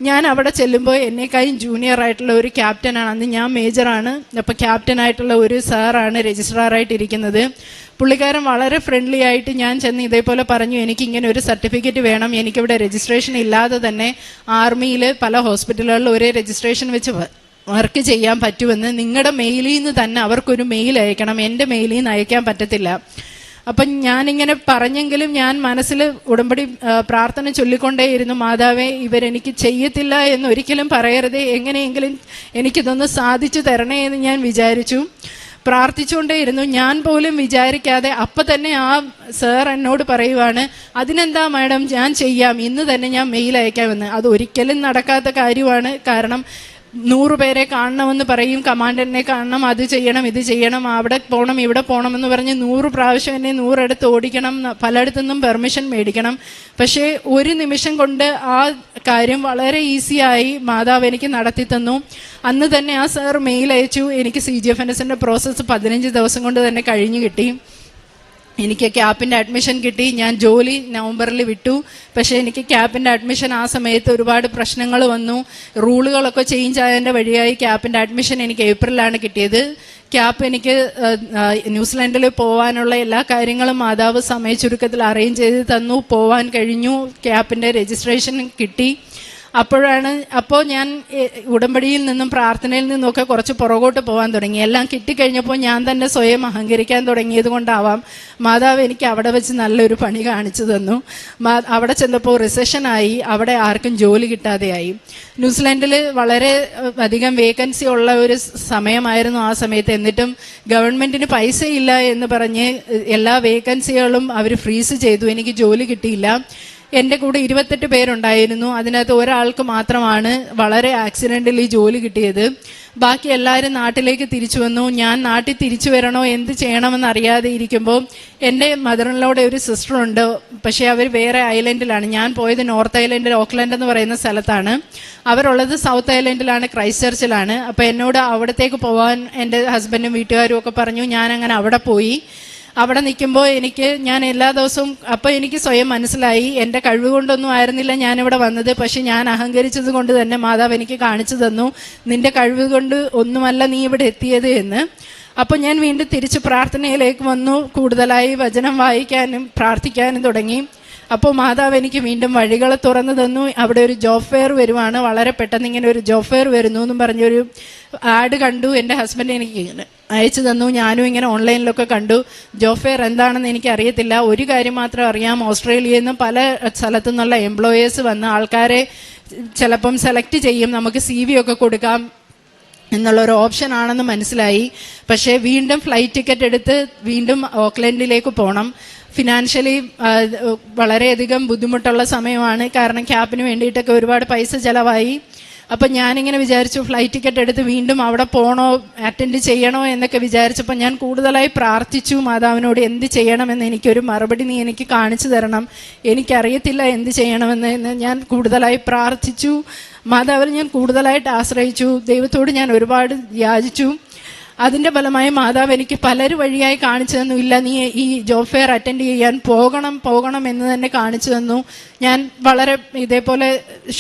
ഞാൻ അവിടെ ചെല്ലുമ്പോൾ എന്നെക്കാളും ജൂനിയർ ആയിട്ടുള്ള ഒരു ക്യാപ്റ്റനാണ്, അന്ന് ഞാൻ മേജറാണ്. അപ്പോൾ ക്യാപ്റ്റനായിട്ടുള്ള ഒരു സാറാണ് രജിസ്ട്രാറായിട്ടിരിക്കുന്നത്. പുള്ളിക്കാരൻ വളരെ ഫ്രണ്ട്ലി ആയിട്ട് ഞാൻ ചെന്ന് ഇതേപോലെ പറഞ്ഞു, എനിക്കിങ്ങനെ ഒരു സർട്ടിഫിക്കറ്റ് വേണം, എനിക്കിവിടെ രജിസ്ട്രേഷൻ ഇല്ലാതെ തന്നെ ആർമിയിൽ പല ഹോസ്പിറ്റലുകളിൽ ഒരേ രജിസ്ട്രേഷൻ വെച്ച് വർക്ക് ചെയ്യാൻ പറ്റുമെന്ന്. നിങ്ങളുടെ മെയിലിൽ നിന്ന് തന്നെ അവർക്കൊരു മെയിൽ അയക്കണം, എൻ്റെ മെയിലിൽ നിന്ന് അയക്കാൻ പറ്റത്തില്ല. അപ്പം ഞാനിങ്ങനെ പറഞ്ഞെങ്കിലും ഞാൻ മനസ്സിൽ ഉടമ്പടി പ്രാർത്ഥന ചൊല്ലിക്കൊണ്ടേയിരുന്നു, മാതാവേ ഇവരെനിക്ക് ചെയ്യത്തില്ല എന്നൊരിക്കലും പറയരുതേ, എങ്ങനെയെങ്കിലും എനിക്കിതൊന്ന് സാധിച്ചു തരണേ എന്ന് ഞാൻ വിചാരിച്ചു. പ്രാർത്ഥിച്ചുകൊണ്ടേയിരുന്നു. ഞാൻ പോലും വിചാരിക്കാതെ അപ്പം തന്നെ ആ സാർ എന്നോട് പറയുവാണ്, അതിനെന്താ മാഡം ഞാൻ ചെയ്യാം, ഇന്ന് തന്നെ ഞാൻ മെയിൽ അയക്കാമെന്ന്. അത് ഒരിക്കലും നടക്കാത്ത കാര്യമാണ്. കാരണം 100 പേരെ കാണണമെന്ന് പറയും, കമാൻഡറിനെ കാണണം, അത് ചെയ്യണം, ഇത് ചെയ്യണം, അവിടെ പോകണം, ഇവിടെ പോകണം എന്ന് പറഞ്ഞ് 100 പ്രാവശ്യം എന്നെ 100 ഇടത്ത് ഓടിക്കണം, പലയിടത്തുനിന്നും പെർമിഷൻ മേടിക്കണം. പക്ഷേ ഒരു നിമിഷം കൊണ്ട് ആ കാര്യം വളരെ ഈസിയായി മാതാവ് എനിക്ക് നടത്തി തന്നു. അന്ന് തന്നെ ആ സാർ മെയിൽ അയച്ചു. എനിക്ക് CGFNSൻ്റെ പ്രോസസ്സ് 15 ദിവസം കൊണ്ട് തന്നെ കഴിഞ്ഞു കിട്ടി. എനിക്ക് ക്യാപ്പിൻ്റെ അഡ്മിഷൻ കിട്ടി. ഞാൻ ജോലി നവംബറിൽ വിട്ടു. പക്ഷേ എനിക്ക് ക്യാപ്പിൻ്റെ അഡ്മിഷൻ ആ സമയത്ത് ഒരുപാട് പ്രശ്നങ്ങൾ വന്നു. റൂളുകളൊക്കെ ചേഞ്ച് ആയതിൻ്റെ വഴിയായി ക്യാപ്പിൻ്റെ അഡ്മിഷൻ എനിക്ക് ഏപ്രിലാണ് കിട്ടിയത്. ക്യാപ്പ് എനിക്ക് ന്യൂസിലൻഡിൽ പോകാനുള്ള എല്ലാ കാര്യങ്ങളും മാതാവ് സമയ ചുരുക്കത്തിൽ അറേഞ്ച് ചെയ്ത് തന്നു. പോവാൻ കഴിഞ്ഞു. ക്യാപ്പിൻ്റെ രജിസ്ട്രേഷൻ കിട്ടി. അപ്പോൾ ഞാൻ ഉടമ്പടിയിൽ നിന്നും പ്രാർത്ഥനയിൽ നിന്നുമൊക്കെ കുറച്ച് പുറകോട്ട് പോകാൻ തുടങ്ങി. എല്ലാം കിട്ടിക്കഴിഞ്ഞപ്പോൾ ഞാൻ തന്നെ സ്വയം അഹങ്കരിക്കാൻ തുടങ്ങിയത് കൊണ്ടാവാം മാതാവ് എനിക്ക് അവിടെ വെച്ച് നല്ലൊരു പണി കാണിച്ചു തന്നു. അവിടെ ചെന്നപ്പോൾ റിസഷനായി, അവിടെ ആർക്കും ജോലി കിട്ടാതെയായി. ന്യൂസിലൻഡിൽ വളരെ അധികം വേക്കൻസി ഉള്ള ഒരു സമയമായിരുന്നു ആ സമയത്ത്. എന്നിട്ടും ഗവൺമെൻറ്റിന് പൈസയില്ല എന്ന് പറഞ്ഞ് എല്ലാ വേക്കൻസികളും അവർ ഫ്രീസ് ചെയ്തു. എനിക്ക് ജോലി കിട്ടിയില്ല. എൻ്റെ കൂടെ 28 പേരുണ്ടായിരുന്നു. അതിനകത്ത് ഒരാൾക്ക് മാത്രമാണ് വളരെ ആക്സിഡൻ്റിൽ ഈ ജോലി കിട്ടിയത്. ബാക്കി എല്ലാവരും നാട്ടിലേക്ക് തിരിച്ചു വന്നു. ഞാൻ നാട്ടിൽ തിരിച്ചു വരണോ എന്ത് ചെയ്യണമെന്ന് അറിയാതെ ഇരിക്കുമ്പോൾ എൻ്റെ മദറിനോടെ ഒരു സിസ്റ്ററുണ്ട്. പക്ഷേ അവർ വേറെ ഐലൻഡിലാണ്. ഞാൻ പോയത് നോർത്ത് ഐലൻഡിൽ ഓക്ലൻഡ് എന്ന് പറയുന്ന സ്ഥലത്താണ്. അവരുള്ളത് സൗത്ത് ഐലൻഡിലാണ്, ക്രൈസ്റ്റ് ചർച്ചിലാണ്. അപ്പോൾ എന്നോട് അവിടത്തേക്ക് പോകാൻ എൻ്റെ ഹസ്ബൻഡും വീട്ടുകാരും ഒക്കെ പറഞ്ഞു. ഞാനങ്ങനെ അവിടെ പോയി. അവിടെ നിൽക്കുമ്പോൾ ഞാൻ എല്ലാ ദിവസവും അപ്പോൾ എനിക്ക് സ്വയം മനസ്സിലായി എൻ്റെ കഴിവ് കൊണ്ടൊന്നും ആയിരുന്നില്ല ഞാനിവിടെ വന്നത്. പക്ഷെ ഞാൻ അഹങ്കരിച്ചത് കൊണ്ട് തന്നെ മാതാവ് എനിക്ക് കാണിച്ചു തന്നു, നിന്റെ കഴിവ് കൊണ്ട് ഒന്നുമല്ല നീ ഇവിടെ എത്തിയത് എന്ന്. അപ്പോൾ ഞാൻ വീണ്ടും തിരിച്ച് പ്രാർത്ഥനയിലേക്ക് വന്നു. കൂടുതലായി വചനം വായിക്കാനും പ്രാർത്ഥിക്കാനും തുടങ്ങി. അപ്പോൾ മാതാവ് എനിക്ക് വീണ്ടും വഴികൾ തുറന്നു തന്നു. അവിടെ ഒരു ജോബ് ഫെയർ വരുവാണ്, വളരെ പെട്ടെന്ന് ഇങ്ങനെ ഒരു ജോബ് ഫെയർ വരുന്നു എന്നും പറഞ്ഞൊരു ആഡ് കണ്ടു. എൻ്റെ ഹസ്ബൻഡ് എനിക്ക് അയച്ചു തന്നു. ഞാനും ഇങ്ങനെ ഓൺലൈനിലൊക്കെ കണ്ടു. ജോബ് ഫെയർ എന്താണെന്ന് എനിക്കറിയത്തില്ല. ഒരു കാര്യം മാത്രം അറിയാം, ഓസ്ട്രേലിയയിൽ നിന്നും പല സ്ഥലത്തു നിന്നുള്ള എംപ്ലോയേഴ്സ് വന്ന് ആൾക്കാരെ ചിലപ്പം സെലക്ട് ചെയ്യും, നമുക്ക് CV ഒക്കെ കൊടുക്കാം എന്നുള്ളൊരു ഓപ്ഷൻ ആണെന്ന് മനസ്സിലായി. പക്ഷേ വീണ്ടും ഫ്ലൈറ്റ് ടിക്കറ്റ് എടുത്ത് വീണ്ടും ഓക്ലൻഡിലേക്ക് പോകണം. ഫിനാൻഷ്യലി വളരെയധികം ബുദ്ധിമുട്ടുള്ള സമയമാണ്, കാരണം ക്യാപ്പിന് വേണ്ടിയിട്ടൊക്കെ ഒരുപാട് പൈസ ചിലവായി. അപ്പം ഞാനിങ്ങനെ വിചാരിച്ചു ഫ്ലൈറ്റ് ടിക്കറ്റ് എടുത്ത് വീണ്ടും അവിടെ പോകണോ, അറ്റൻഡ് ചെയ്യണോ എന്നൊക്കെ വിചാരിച്ചപ്പോൾ ഞാൻ കൂടുതലായി പ്രാർത്ഥിച്ചു മാതാവിനോട്, എന്ത് ചെയ്യണമെന്ന് എനിക്കൊരു മറുപടി നീ എനിക്ക് കാണിച്ചു തരണം, എനിക്കറിയത്തില്ല എന്ത് ചെയ്യണമെന്ന് ഞാൻ കൂടുതലായി പ്രാർത്ഥിച്ചു. മാതാവിൽ ഞാൻ കൂടുതലായിട്ട് ആശ്രയിച്ചു. ദൈവത്തോട് ഞാൻ ഒരുപാട് യാചിച്ചു. അതിൻ്റെ ഫലമായി മാതാവ് എനിക്ക് പലരും വഴിയായി കാണിച്ചു തന്നു. ഇല്ല, നീ ഈ ജോബ് ഫെയർ അറ്റൻഡ് ചെയ്യാൻ പോകണം എന്ന് തന്നെ കാണിച്ചു തന്നു. ഞാൻ വളരെ ഇതേപോലെ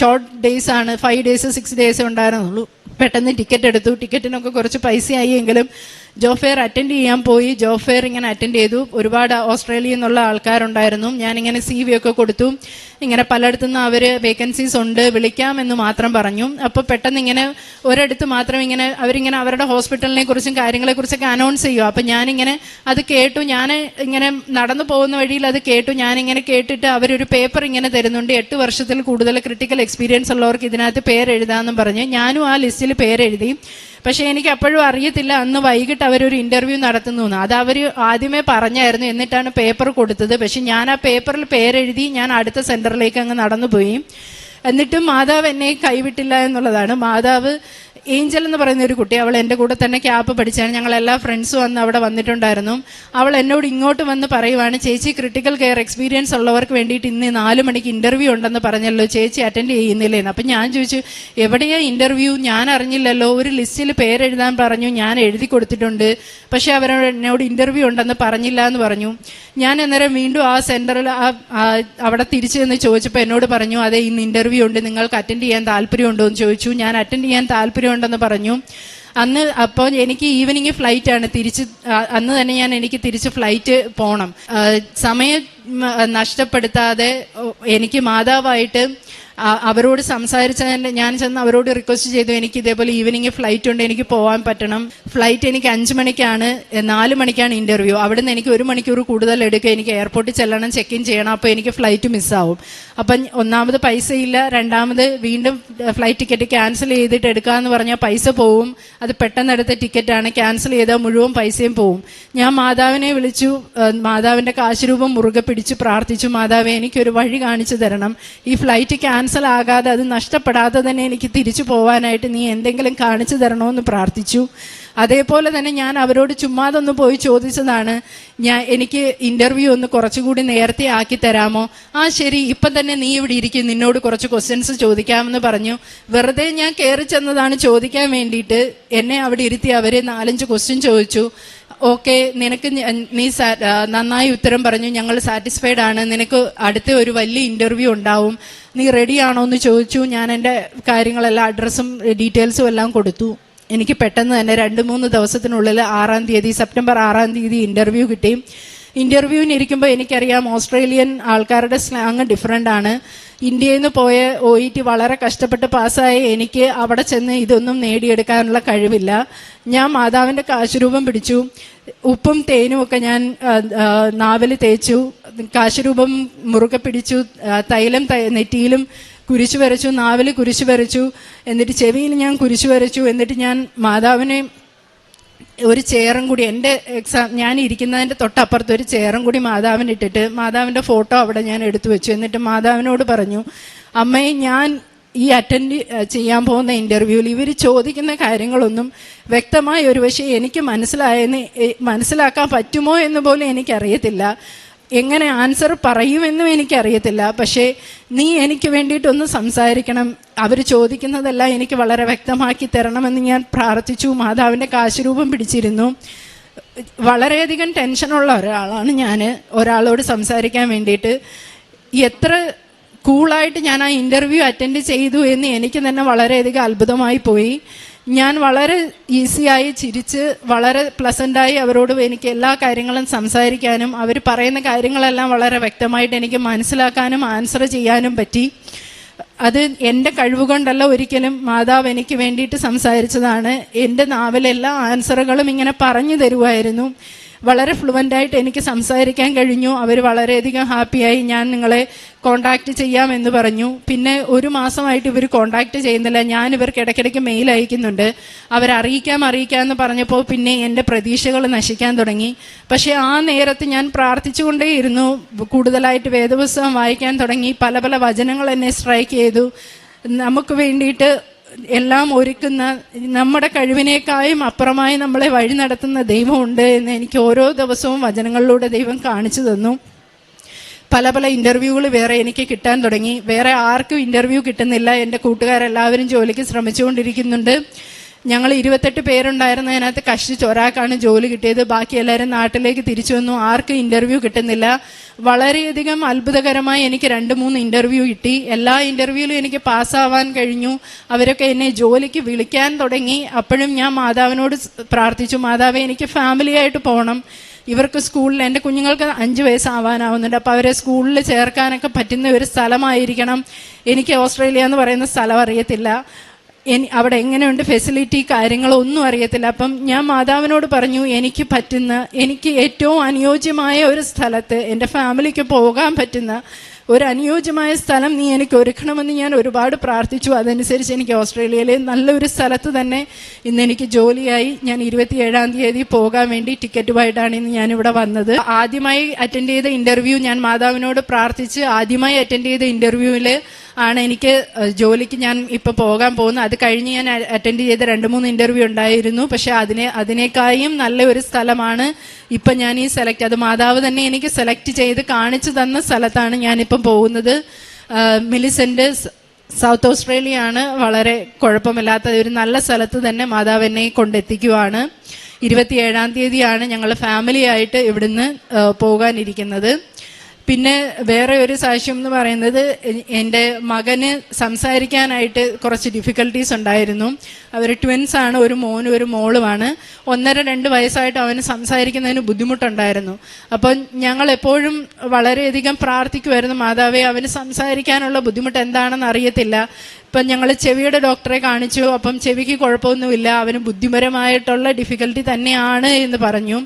ഷോർട്ട് ഡേയ്സ് ആണ്, 5 days 6 days ഉണ്ടായിരുന്നുള്ളൂ. പെട്ടെന്ന് ടിക്കറ്റ് എടുത്തു. ടിക്കറ്റിനൊക്കെ കുറച്ച് പൈസയായി എങ്കിലും ജോബ് ഫെയർ അറ്റൻഡ് ചെയ്യാൻ പോയി. ജോബ് ഫെയർ ഇങ്ങനെ അറ്റൻഡ് ചെയ്തു. ഒരുപാട് ഓസ്ട്രേലിയയിൽ നിന്നുള്ള ആൾക്കാരുണ്ടായിരുന്നു. ഞാനിങ്ങനെ CV ഒക്കെ കൊടുത്തു. ഇങ്ങനെ പലയിടത്തു നിന്ന് അവർ വേക്കൻസീസ് ഉണ്ട്, വിളിക്കാമെന്ന് മാത്രം പറഞ്ഞു. അപ്പോൾ പെട്ടെന്ന് ഇങ്ങനെ ഒരിടത്ത് മാത്രം ഇങ്ങനെ അവരിങ്ങനെ അവരുടെ ഹോസ്പിറ്റലിനെ കുറിച്ചും കാര്യങ്ങളെക്കുറിച്ചൊക്കെ അനൗൺസ് ചെയ്യുക. അപ്പം ഞാനിങ്ങനെ അത് കേട്ടു. ഞാൻ ഇങ്ങനെ നടന്നു പോകുന്ന വഴിയിൽ അത് കേട്ടു. ഞാനിങ്ങനെ കേട്ടിട്ട് അവരൊരു പേപ്പർ ഇങ്ങനെ തരുന്നുണ്ട്, 8 വർഷത്തിൽ കൂടുതൽ ക്രിട്ടിക്കൽ എക്സ്പീരിയൻസ് ഉള്ളവർക്ക് ഇതിനകത്ത് പേരെഴുതാമെന്നും പറഞ്ഞ് ഞാനും ആ ലിസ്റ്റിൽ പേരെഴുതി. പക്ഷേ എനിക്ക് അപ്പോഴും അറിയത്തില്ല അന്ന് വൈകിട്ട് അവരൊരു ഇൻ്റർവ്യൂ നടത്തുന്നു. അത് അവർ ആദ്യമേ പറഞ്ഞായിരുന്നു, എന്നിട്ടാണ് പേപ്പർ കൊടുത്തത്. പക്ഷെ ഞാൻ ആ പേപ്പറിൽ പേരെഴുതി ഞാൻ അടുത്ത സെൻറ്ററിലേക്ക് അങ്ങ് നടന്നുപോയി. എന്നിട്ടും മാതാവ് എന്നെ കൈവിട്ടില്ല എന്നുള്ളതാണ്. മാതാവ് ഏഞ്ചൽ എന്ന് പറയുന്ന ഒരു കുട്ടി, അവൾ എൻ്റെ കൂടെ തന്നെ ക്യാപ്പ് പഠിച്ചാണ്. ഞങ്ങൾ എല്ലാ ഫ്രണ്ട്സും അന്ന് അവിടെ വന്നിട്ടുണ്ടായിരുന്നു. അവൾ എന്നോട് ഇങ്ങോട്ട് വന്ന് പറയുവാണ്, ചേച്ചി ക്രിട്ടിക്കൽ കെയർ എക്സ്പീരിയൻസ് ഉള്ളവർക്ക് വേണ്ടിയിട്ട് ഇന്ന് 4 മണിക്ക് ഇൻ്റർവ്യൂ ഉണ്ടെന്ന് പറഞ്ഞല്ലോ, ചേച്ചി അറ്റൻഡ് ചെയ്യുന്നില്ലേന്ന്. അപ്പം ഞാൻ ചോദിച്ചു, എവിടെയാ ഇൻ്റർവ്യൂ, ഞാൻ അറിഞ്ഞില്ലല്ലോ, ഒരു ലിസ്റ്റിൽ പേരെഴുതാൻ പറഞ്ഞു, ഞാൻ എഴുതി കൊടുത്തിട്ടുണ്ട്, പക്ഷേ അവരോട് എന്നോട് ഇൻ്റർവ്യൂ ഉണ്ടെന്ന് പറഞ്ഞില്ല എന്ന് പറഞ്ഞു. ഞാൻ അന്നേരം വീണ്ടും ആ സെൻറ്ററിൽ അവിടെ തിരിച്ചു നിന്ന് ചോദിച്ചപ്പോൾ എന്നോട് പറഞ്ഞു, അതെ ഇന്ന് ഇൻ്റർവ്യൂ ഉണ്ട്, നിങ്ങൾക്ക് അറ്റൻഡ് ചെയ്യാൻ താല്പര്യമുണ്ടോ എന്ന് ചോദിച്ചു. ഞാൻ അറ്റൻഡ് ചെയ്യാൻ താല്പര്യമുണ്ടെന്ന് പറഞ്ഞു. അന്ന് അപ്പോൾ എനിക്ക് ഈവനിങ് ഫ്ലൈറ്റാണ് അന്ന് തന്നെ എനിക്ക് തിരിച്ച് ഫ്ലൈറ്റ് പോകണം. സമയം നഷ്ടപ്പെടുത്താതെ എനിക്ക് മാതാവായിട്ട് അവരോട് സംസാരിച്ചതിൻ്റെ ഞാൻ ചെന്ന് അവരോട് റിക്വസ്റ്റ് ചെയ്തു, എനിക്ക് ഇതേപോലെ ഈവനിങ് ഫ്ലൈറ്റ് ഉണ്ട്, എനിക്ക് പോകാൻ പറ്റണം. ഫ്ലൈറ്റ് എനിക്ക് 5 മണിക്കാണ്, 4 മണിക്കാണ് ഇൻ്റർവ്യൂ. അവിടുന്ന് എനിക്ക് 1 മണിക്കൂർ കൂടുതൽ എടുക്കുക, എനിക്ക് എയർപോർട്ടിൽ ചെല്ലണം, ചെക്ക് ഇൻ ചെയ്യണം. അപ്പോൾ എനിക്ക് ഫ്ലൈറ്റ് മിസ്സാവും. അപ്പം ഒന്നാമത് പൈസയില്ല, രണ്ടാമത് വീണ്ടും ഫ്ലൈറ്റ് ടിക്കറ്റ് ക്യാൻസൽ ചെയ്തിട്ട് എടുക്കാമെന്ന് പറഞ്ഞാൽ പൈസ പോവും. അത് പെട്ടെന്ന് എടുത്ത ടിക്കറ്റാണ്, ക്യാൻസൽ ചെയ്താൽ മുഴുവൻ പൈസയും പോവും. ഞാൻ മാതാവിനെ വിളിച്ചു, മാതാവിൻ്റെ കാശുരൂപം മുറുകെ പിടിച്ച് പ്രാർത്ഥിച്ചു, മാതാവേ എനിക്കൊരു വഴി കാണിച്ചു തരണം, ഈ ഫ്ലൈറ്റ് ക്യാൻസൽ ആകാതെ അത് നഷ്ടപ്പെടാതെ തന്നെ എനിക്ക് തിരിച്ചു പോകാനായിട്ട് നീ എന്തെങ്കിലും കാണിച്ചു തരണമെന്ന് പ്രാർത്ഥിച്ചു. അതേപോലെ തന്നെ ഞാൻ അവരോട് ചുമ്മാതൊന്ന് പോയി ചോദിച്ചതാണ്, എനിക്ക് ഇൻ്റർവ്യൂ ഒന്ന് കുറച്ചുകൂടി നേരത്തെ ആക്കി തരാമോ? ആ ശരി, ഇപ്പം തന്നെ നീ ഇവിടെ ഇരിക്കും, നിന്നോട് കുറച്ച് ക്വസ്റ്റ്യൻസ് ചോദിക്കാമെന്ന് പറഞ്ഞു. വെറുതെ ഞാൻ കയറി ചെന്നതാണ് ചോദിക്കാൻ വേണ്ടിയിട്ട്. എന്നെ അവിടെ ഇരുത്തി അവർ 4-5 ക്വസ്റ്റ്യൻ ചോദിച്ചു. ഓക്കെ, നിനക്ക് നീ നന്നായി ഉത്തരം പറഞ്ഞു, ഞങ്ങൾ സാറ്റിസ്ഫൈഡ് ആണ്, നിനക്ക് അടുത്ത ഒരു വലിയ ഇൻ്റർവ്യൂ ഉണ്ടാവും, നീ റെഡിയാണോ എന്ന് ചോദിച്ചു. ഞാൻ എൻ്റെ കാര്യങ്ങളെല്ലാം അഡ്രസ്സും ഡീറ്റെയിൽസും എല്ലാം കൊടുത്തു. എനിക്ക് പെട്ടെന്ന് തന്നെ 2-3 ദിവസത്തിനുള്ളിൽ സെപ്റ്റംബർ 6-ാം തീയതി ഇൻ്റർവ്യൂ കിട്ടി. ഇൻ്റർവ്യൂവിന് ഇരിക്കുമ്പോൾ എനിക്കറിയാം ഓസ്ട്രേലിയൻ ആൾക്കാരുടെ സ്ലാങ് ഡിഫറെൻ്റ് ആണ്. ഇന്ത്യയിൽ നിന്ന് പോയ OET വളരെ കഷ്ടപ്പെട്ട് പാസ്സായ എനിക്ക് അവിടെ ചെന്ന് ഇതൊന്നും നേടിയെടുക്കാനുള്ള കഴിവില്ല. ഞാൻ മാതാവിൻ്റെ കാശുരൂപം പിടിച്ചു, ഉപ്പും തേനും ഒക്കെ ഞാൻ നാവിൽ തേച്ചു, കാശുരൂപം മുറുകെ പിടിച്ചു, തൈലം നെറ്റിയിലും കുരിശു വരച്ചു, നാവിൽ കുരിശു വരച്ചു, എന്നിട്ട് ചെവിയിൽ ഞാൻ കുരിശു വരച്ചു. എന്നിട്ട് ഞാൻ മാതാവിനെ ഒരു ചെയറും കൂടി ഞാൻ ഇരിക്കുന്നതിൻ്റെ തൊട്ടപ്പുറത്ത് ഒരു ചെയറും കൂടി മാതാവിന് ഇട്ടിട്ട് മാതാവിൻ്റെ ഫോട്ടോ അവിടെ ഞാൻ എടുത്തു വെച്ചു. എന്നിട്ട് മാതാവിനോട് പറഞ്ഞു, അമ്മേ ഞാൻ ഈ അറ്റൻഡ് ചെയ്യാൻ പോകുന്ന ഇൻ്റർവ്യൂവിൽ ഇവർ ചോദിക്കുന്ന കാര്യങ്ങളൊന്നും വ്യക്തമായി ഒരു പക്ഷേ എനിക്ക് മനസ്സിലാക്കാൻ പറ്റുമോ എന്ന് പോലും എനിക്കറിയത്തില്ല, എങ്ങനെ ആൻസർ പറയുമെന്നും എനിക്കറിയത്തില്ല. പക്ഷേ നീ എനിക്ക് വേണ്ടിയിട്ടൊന്ന് സംസാരിക്കണം, അവർ ചോദിക്കുന്നതെല്ലാം എനിക്ക് വളരെ വ്യക്തമാക്കി തരണമെന്ന് ഞാൻ പ്രാർത്ഥിച്ചു. മാതാവിൻ്റെ കാശുരൂപം പിടിച്ചിരുന്നു. വളരെയധികം ടെൻഷനുള്ള ഒരാളാണ് ഞാൻ ഒരാളോട് സംസാരിക്കാൻ വേണ്ടിയിട്ട്. എത്ര കൂളായിട്ട് ഞാൻ ആ ഇൻ്റർവ്യൂ അറ്റൻഡ് ചെയ്തു എന്ന് എനിക്ക് തന്നെ വളരെയധികം അത്ഭുതമായി പോയി. ഞാൻ വളരെ ഈസിയായി ചിരിച്ച് വളരെ പ്ലസൻ്റായി അവരോട് എനിക്ക് എല്ലാ കാര്യങ്ങളും സംസാരിക്കാനും അവർ പറയുന്ന കാര്യങ്ങളെല്ലാം വളരെ വ്യക്തമായിട്ട് എനിക്ക് മനസ്സിലാക്കാനും ആൻസർ ചെയ്യാനും പറ്റി. അത് എൻ്റെ കഴിവുകൊണ്ടല്ല, ഒരിക്കലും മാതാവ് എനിക്ക് വേണ്ടിയിട്ട് സംസാരിച്ചതാണ്. എൻ്റെ നാവിലെല്ലാ ആൻസറുകളും ഇങ്ങനെ പറഞ്ഞു തരുമായിരുന്നു. വളരെ ഫ്ലുവൻ്റായിട്ട് എനിക്ക് സംസാരിക്കാൻ കഴിഞ്ഞു. അവർ വളരെയധികം ഹാപ്പിയായി. ഞാൻ നിങ്ങളെ കോണ്ടാക്റ്റ് ചെയ്യാമെന്ന് പറഞ്ഞു. പിന്നെ ഒരു മാസമായിട്ട് ഇവർ കോണ്ടാക്റ്റ് ചെയ്യുന്നില്ല. ഞാൻ ഇവർക്ക് ഇടയ്ക്കിടയ്ക്ക് മെയിൽ അയക്കുന്നുണ്ട്. അറിയിക്കാമെന്ന് പറഞ്ഞപ്പോൾ പിന്നെ എൻ്റെ പ്രതീക്ഷകൾ നശിക്കാൻ തുടങ്ങി. പക്ഷേ ആ നേരത്ത് ഞാൻ പ്രാർത്ഥിച്ചുകൊണ്ടേയിരുന്നു. കൂടുതലായിട്ട് വേദപുസ്തകം വായിക്കാൻ തുടങ്ങി. പല പല വചനങ്ങൾ എന്നെ സ്ട്രൈക്ക് ചെയ്തു. നമുക്ക് വേണ്ടിയിട്ട് എല്ലാം ഒരുക്കുന്ന, നമ്മുടെ കഴിവിനേക്കായും അപ്പുറമായി നമ്മളെ വഴി നടത്തുന്ന ദൈവമുണ്ട് എന്ന് എനിക്ക് ഓരോ ദിവസവും വചനങ്ങളിലൂടെ ദൈവം കാണിച്ചു തന്നു. പല പല ഇൻ്റർവ്യൂകൾ വേറെ എനിക്ക് കിട്ടാൻ തുടങ്ങി. വേറെ ആർക്കും ഇൻ്റർവ്യൂ കിട്ടുന്നില്ല. എൻ്റെ കൂട്ടുകാരെല്ലാവരും ജോലിക്ക് ശ്രമിച്ചുകൊണ്ടിരിക്കുന്നുണ്ട്. ഞങ്ങൾ 28 പേരുണ്ടായിരുന്നതിനകത്ത് കഷ്ടിച്ച് ഒരാൾക്കാണ് ജോലി കിട്ടിയത്. ബാക്കി എല്ലാവരും നാട്ടിലേക്ക് തിരിച്ചു വന്നു. ആർക്കും ഇൻ്റർവ്യൂ കിട്ടുന്നില്ല. വളരെയധികം അത്ഭുതകരമായി എനിക്ക് 2-3 ഇൻ്റർവ്യൂ കിട്ടി. എല്ലാ ഇൻ്റർവ്യൂവിലും എനിക്ക് പാസ്സാവാൻ കഴിഞ്ഞു. അവരൊക്കെ എന്നെ ജോലിക്ക് വിളിക്കാൻ തുടങ്ങി. അപ്പോഴും ഞാൻ മാതാവിനോട് പ്രാർത്ഥിച്ചു, മാതാവേ എനിക്ക് ഫാമിലിയായിട്ട് പോകണം. ഇവർക്ക് സ്കൂളിൽ, എൻ്റെ കുഞ്ഞുങ്ങൾക്ക് 5 വയസ്സാവാനാവുന്നുണ്ട്. അപ്പോൾ അവരെ സ്കൂളിൽ ചേർക്കാനൊക്കെ പറ്റുന്ന ഒരു സ്ഥലമായിരിക്കണം. എനിക്ക് ഓസ്ട്രേലിയ എന്ന് പറയുന്ന സ്ഥലം അറിയത്തില്ല. അവിടെ എങ്ങനെയുണ്ട് ഫെസിലിറ്റി, കാര്യങ്ങളൊന്നും അറിയത്തില്ല. അപ്പം ഞാൻ മാതാവിനോട് പറഞ്ഞു, എനിക്ക് ഏറ്റവും അനുയോജ്യമായ ഒരു സ്ഥലത്ത് എൻ്റെ ഫാമിലിക്ക് പോകാൻ പറ്റുന്ന ഒരു അനുയോജ്യമായ സ്ഥലം നീ എനിക്ക് ഒരുക്കണമെന്ന് ഞാൻ ഒരുപാട് പ്രാർത്ഥിച്ചു. അതനുസരിച്ച് എനിക്ക് ഓസ്ട്രേലിയയിലെ നല്ലൊരു സ്ഥലത്ത് തന്നെ ഇന്ന് എനിക്ക് ജോലിയായി. ഞാൻ 27-ാം തീയതി പോകാൻ വേണ്ടി ടിക്കറ്റുമായിട്ടാണ് ഇന്ന് ഞാനിവിടെ വന്നത്. ആദ്യമായി അറ്റൻഡ് ചെയ്ത ഇൻ്റർവ്യൂ, ഞാൻ മാതാവിനോട് പ്രാർത്ഥിച്ച് ആദ്യമായി അറ്റൻഡ് ചെയ്ത ഇൻ്റർവ്യൂവിൽ ആണ് എനിക്ക് ജോലിക്ക് ഞാൻ ഇപ്പോൾ പോകാൻ പോകുന്നത്. അത് കഴിഞ്ഞ് ഞാൻ അറ്റൻഡ് ചെയ്ത 2-3 ഇൻ്റർവ്യൂ ഉണ്ടായിരുന്നു. പക്ഷേ അതിനേക്കായും നല്ല ഒരു സ്ഥലമാണ് ഇപ്പം ഞാൻ ഈ സെലക്ട്, അത് മാതാവ് തന്നെ എനിക്ക് സെലക്ട് ചെയ്ത് കാണിച്ചു തന്ന സ്ഥലത്താണ് ഞാനിപ്പം പോകുന്നത്. മിലിസെൻ്റ്, സൗത്ത് ഓസ്ട്രേലിയ ആണ്. വളരെ കുഴപ്പമില്ലാത്ത ഒരു നല്ല സ്ഥലത്ത് തന്നെ മാതാവ് എന്നെ കൊണ്ടെത്തിക്കുവാണ്. 27-ാം തീയതിയാണ് ഞങ്ങൾ ഫാമിലിയായിട്ട് ഇവിടുന്ന് പോകാനിരിക്കുന്നത്. പിന്നെ വേറെ ഒരു സാക്ഷ്യം എന്ന് പറയുന്നത്, എൻ്റെ മകന് സംസാരിക്കാനായിട്ട് കുറച്ച് ഡിഫിക്കൽട്ടീസ് ഉണ്ടായിരുന്നു. അവർ ട്വിൻസാണ്, ഒരു മോനും ഒരു മോളുമാണ്. 1.5-2 വയസ്സായിട്ട് അവന് സംസാരിക്കുന്നതിന് ബുദ്ധിമുട്ടുണ്ടായിരുന്നു. അപ്പം ഞങ്ങൾ എപ്പോഴും വളരെയധികം പ്രാർത്ഥിക്കുമായിരുന്നു, മാതാവേ അവന് സംസാരിക്കാനുള്ള ബുദ്ധിമുട്ട് എന്താണെന്ന് അറിയത്തില്ല. ഇപ്പം ഞങ്ങൾ ചെവിയുടെ ഡോക്ടറെ കാണിച്ചു. അപ്പം ചെവിക്ക് കുഴപ്പമൊന്നുമില്ല, അവന് ബുദ്ധിപരമായിട്ടുള്ള ഡിഫിക്കൽട്ടി തന്നെയാണ് എന്ന് പറഞ്ഞു.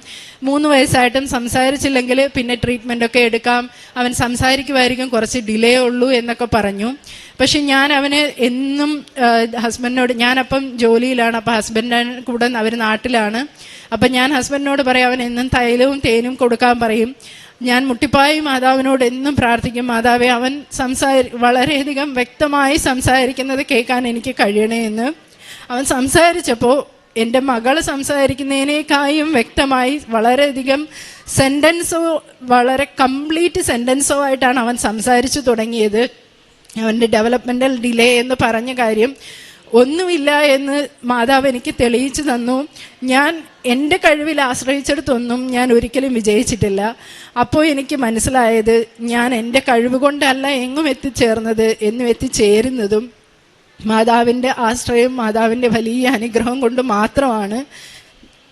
3 വയസ്സായിട്ടും സംസാരിച്ചില്ലെങ്കിൽ പിന്നെ ട്രീറ്റ്മെൻറ്റൊക്കെ എടുക്കാം, അവൻ സംസാരിക്കുമായിരിക്കും, കുറച്ച് ഡിലേ ഉള്ളൂ എന്നൊക്കെ പറഞ്ഞു. പക്ഷെ ഞാൻ അവന് എന്നും ഹസ്ബൻഡിനോട്, ഞാനപ്പം ജോലിയിലാണ്, അപ്പം ഹസ്ബൻഡിൻ്റെ കൂടെ അവർ നാട്ടിലാണ്. അപ്പം ഞാൻ ഹസ്ബൻഡിനോട് പറയും, അവൻ എന്നും തൈലവും തേനും കൊടുക്കാൻ പറയും. ഞാൻ മുട്ടിപ്പായി മാതാവിനോട് എന്നും പ്രാർത്ഥിക്കും, മാതാവേ അവൻ വളരെയധികം വ്യക്തമായി സംസാരിക്കുന്നത് കേൾക്കാൻ എനിക്ക് കഴിയണേ എന്ന്. അവൻ സംസാരിച്ചപ്പോൾ എൻ്റെ മകൾ സംസാരിക്കുന്നതിനേക്കായും വ്യക്തമായി വളരെയധികം സെൻറ്റൻസോ, വളരെ കംപ്ലീറ്റ് സെൻറ്റൻസോ ആയിട്ടാണ് അവൻ സംസാരിച്ചു തുടങ്ങിയത്. അവൻ്റെ ഡെവലപ്മെൻ്റൽ ഡിലേ എന്ന് പറഞ്ഞ കാര്യം ഒന്നുമില്ല എന്ന് മാതാവ് എനിക്ക് തെളിയിച്ചു തന്നു. ഞാൻ എൻ്റെ കഴിവിൽ ആശ്രയിച്ചിടത്തൊന്നും ഞാൻ ഒരിക്കലും വിജയിച്ചിട്ടില്ല. അപ്പോൾ എനിക്ക് മനസ്സിലായത്, ഞാൻ എൻ്റെ കഴിവ് കൊണ്ടല്ല എങ്ങും എത്തിച്ചേർന്നത്, എന്നും എത്തിച്ചേരുന്നതും മാതാവിൻ്റെ ആശ്രയം, മാതാവിൻ്റെ വലിയ അനുഗ്രഹം കൊണ്ട് മാത്രമാണ്.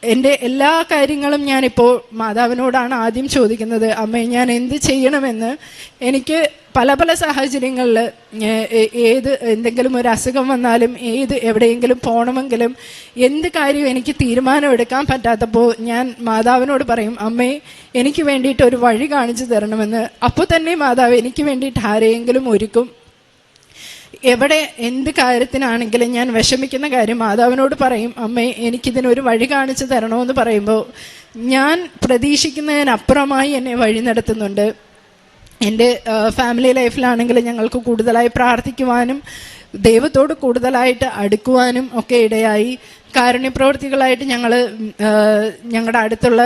എൻ്റെ എല്ലാ കാര്യങ്ങളും ഞാനിപ്പോൾ മാതാവിനോടാണ് ആദ്യം ചോദിക്കുന്നത്, അമ്മേ ഞാൻ എന്ത് ചെയ്യണമെന്ന്. എനിക്ക് പല പല സാഹചര്യങ്ങളിൽ എന്തെങ്കിലും ഒരു അസുഖം വന്നാലും, എവിടെയെങ്കിലും പോകണമെങ്കിലും എന്ത് കാര്യം എനിക്ക് തീരുമാനമെടുക്കാൻ പറ്റാത്തപ്പോൾ ഞാൻ മാതാവിനോട് പറയും, അമ്മേ എനിക്ക് വേണ്ടിയിട്ട് ഒരു വഴി കാണിച്ചു തരണമെന്ന്. അപ്പോൾ തന്നെ മാതാവ് എനിക്ക് വേണ്ടിയിട്ട് ആരെയെങ്കിലും ഒരുക്കും. എവിടെ എന്ത് കാര്യത്തിനാണെങ്കിലും ഞാൻ വിഷമിക്കുന്ന കാര്യം മാതാവിനോട് പറയും, അമ്മേ എനിക്കിതിനൊരു വഴി കാണിച്ചു തരണമെന്ന് പറയുമ്പോൾ ഞാൻ പ്രതീക്ഷിക്കുന്നതിനപ്പുറമായി എന്നെ വഴി നടത്തുന്നുണ്ട്. എൻ്റെ ഫാമിലി ലൈഫിലാണെങ്കിൽ ഞങ്ങൾക്ക് കൂടുതലായി പ്രാർത്ഥിക്കുവാനും ദൈവത്തോട് കൂടുതലായിട്ട് അടുക്കുവാനും ഒക്കെ ഇടയായി. കാരുണ്യപ്രവർത്തികളായിട്ട് ഞങ്ങൾ ഞങ്ങളുടെ അടുത്തുള്ള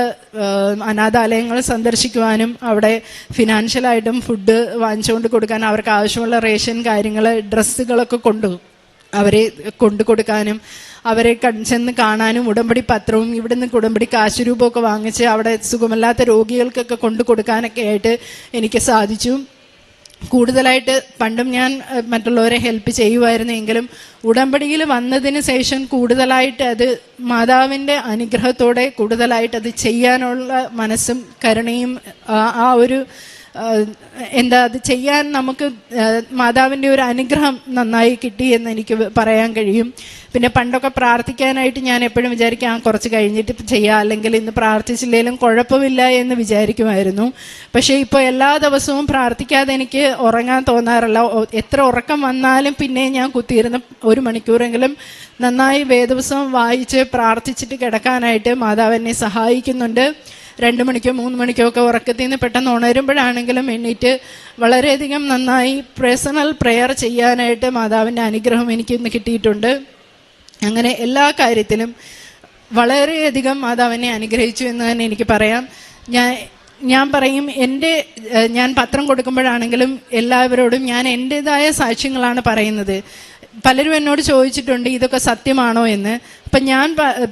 അനാഥാലയങ്ങൾ സന്ദർശിക്കുവാനും അവിടെ ഫിനാൻഷ്യലായിട്ടും ഫുഡ് വാങ്ങിച്ചുകൊണ്ട് കൊടുക്കാൻ, അവർക്ക് ആവശ്യമുള്ള റേഷൻ കാര്യങ്ങൾ, ഡ്രസ്സുകളൊക്കെ അവരെ കൊണ്ടു കൊടുക്കാനും, അവരെ ചെന്ന് കാണാനും, ഉടമ്പടി പത്രവും ഇവിടുന്ന് ഉടമ്പടി കാശുരൂപമൊക്കെ വാങ്ങിച്ച് അവിടെ സുഖമില്ലാത്ത രോഗികൾക്കൊക്കെ കൊണ്ടു കൊടുക്കാനൊക്കെ ആയിട്ട് എനിക്ക് സാധിച്ചു. കൂടുതലായിട്ട് പണ്ടും ഞാൻ മറ്റുള്ളവരെ ഹെൽപ്പ് ചെയ്യുമായിരുന്നു. എങ്കിലും ഉടമ്പടിയിൽ വന്നതിന് ശേഷം കൂടുതലായിട്ട് അത് മാതാവിൻ്റെ അനുഗ്രഹത്തോടെ കൂടുതലായിട്ട് അത് ചെയ്യാനുള്ള മനസ്സും കരുണയും ആ ഒരു അത് ചെയ്യാൻ നമുക്ക് മാതാവിൻ്റെ ഒരു അനുഗ്രഹം നന്നായി കിട്ടി എന്ന് എനിക്ക് പറയാൻ കഴിയും. പിന്നെ പണ്ടൊക്കെ പ്രാർത്ഥിക്കാനായിട്ട് ഞാൻ എപ്പോഴും വിചാരിക്കാം കുറച്ച് കഴിഞ്ഞിട്ട് ചെയ്യാം, അല്ലെങ്കിൽ ഇന്ന് പ്രാർത്ഥിച്ചില്ലെങ്കിലും കുഴപ്പമില്ല എന്ന് വിചാരിക്കുമായിരുന്നു. പക്ഷേ ഇപ്പോൾ എല്ലാ ദിവസവും പ്രാർത്ഥിക്കാതെ എനിക്ക് ഉറങ്ങാൻ തോന്നാറില്ല. എത്ര ഉറക്കം വന്നാലും പിന്നെ ഞാൻ കുത്തിയിരുന്ന് 1 മണിക്കൂറെങ്കിലും നന്നായി വേദപുസ്തകം വായിച്ച് പ്രാർത്ഥിച്ചിട്ട് കിടക്കാനായിട്ട് മാതാവ് എന്നെ സഹായിക്കുന്നുണ്ട്. 2 മണിക്കോ 3 മണിക്കോ ഒക്കെ ഉറക്കത്തിൽ നിന്ന് പെട്ടെന്ന് ഉണരുമ്പോഴാണെങ്കിലും എണ്ണീറ്റ് വളരെയധികം നന്നായി പേഴ്സണൽ പ്രെയർ ചെയ്യാനായിട്ട് മാതാവിൻ്റെ അനുഗ്രഹം എനിക്കിന്ന് കിട്ടിയിട്ടുണ്ട്. അങ്ങനെ എല്ലാ കാര്യത്തിലും വളരെയധികം മാതാവിനെ അനുഗ്രഹിച്ചു എന്ന് തന്നെ എനിക്ക് പറയാം. ഞാൻ പറയും, ഞാൻ പത്രം കൊടുക്കുമ്പോഴാണെങ്കിലും എല്ലാവരോടും ഞാൻ എൻ്റെതായ സാക്ഷ്യങ്ങളാണ് പറയുന്നത്. പലരും എന്നോട് ചോദിച്ചിട്ടുണ്ട് ഇതൊക്കെ സത്യമാണോ എന്ന്. അപ്പം ഞാൻ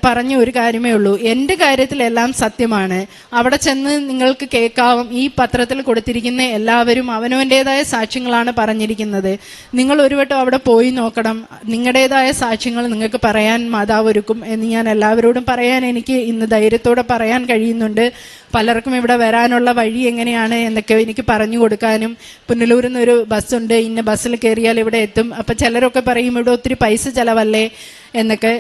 പറഞ്ഞ ഒരു കാര്യമേ ഉള്ളൂ, എൻ്റെ കാര്യത്തിലെല്ലാം സത്യമാണ്. അവിടെ ചെന്ന് നിങ്ങൾക്ക് കേൾക്കാവും, ഈ പത്രത്തിൽ കൊടുത്തിരിക്കുന്ന എല്ലാവരും അവനവൻ്റേതായ സാക്ഷ്യങ്ങളാണ് പറഞ്ഞിരിക്കുന്നത്. നിങ്ങൾ ഒരു വട്ടം അവിടെ പോയി നോക്കണം, നിങ്ങളുടേതായ സാക്ഷ്യങ്ങൾ നിങ്ങൾക്ക് പറയാൻ മാതാവ് ഒരുക്കും എന്ന് ഞാൻ എല്ലാവരോടും പറയാൻ എനിക്ക് ഇന്ന് ധൈര്യത്തോടെ പറയാൻ കഴിയുന്നുണ്ട്. പലർക്കും ഇവിടെ വരാനുള്ള വഴി എങ്ങനെയാണ് എന്നൊക്കെ എനിക്ക് പറഞ്ഞു കൊടുക്കാനും, പുനലൂരിൽ നിന്നൊരു ബസ്സുണ്ട്, ഇന്ന ബസ്സിൽ കയറിയാൽ ഇവിടെ എത്തും. അപ്പം ചിലരൊക്കെ പറയും ഇവിടെ ഒത്തിരി പൈസ ചിലവല്ലേ എന്നൊക്കെ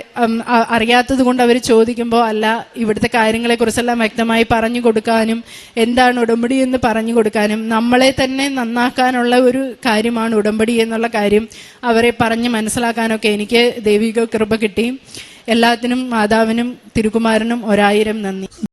അറിയാത്തത് കൊണ്ട് അവർ ചോദിക്കുമ്പോൾ, അല്ല, ഇവിടുത്തെ കാര്യങ്ങളെക്കുറിച്ചെല്ലാം വ്യക്തമായി പറഞ്ഞു കൊടുക്കാനും എന്താണ് ഉടമ്പടി എന്ന് പറഞ്ഞു കൊടുക്കാനും നമ്മളെ തന്നെ നന്നാക്കാനുള്ള ഒരു കാര്യമാണ് ഉടമ്പടി എന്നുള്ള കാര്യം അവരെ പറഞ്ഞ് മനസ്സിലാക്കാനൊക്കെ എനിക്ക് ദൈവിക കൃപ കിട്ടി. എല്ലാത്തിനും മാതാവിനും തിരുക്കുമാരനും 1000 നന്ദി.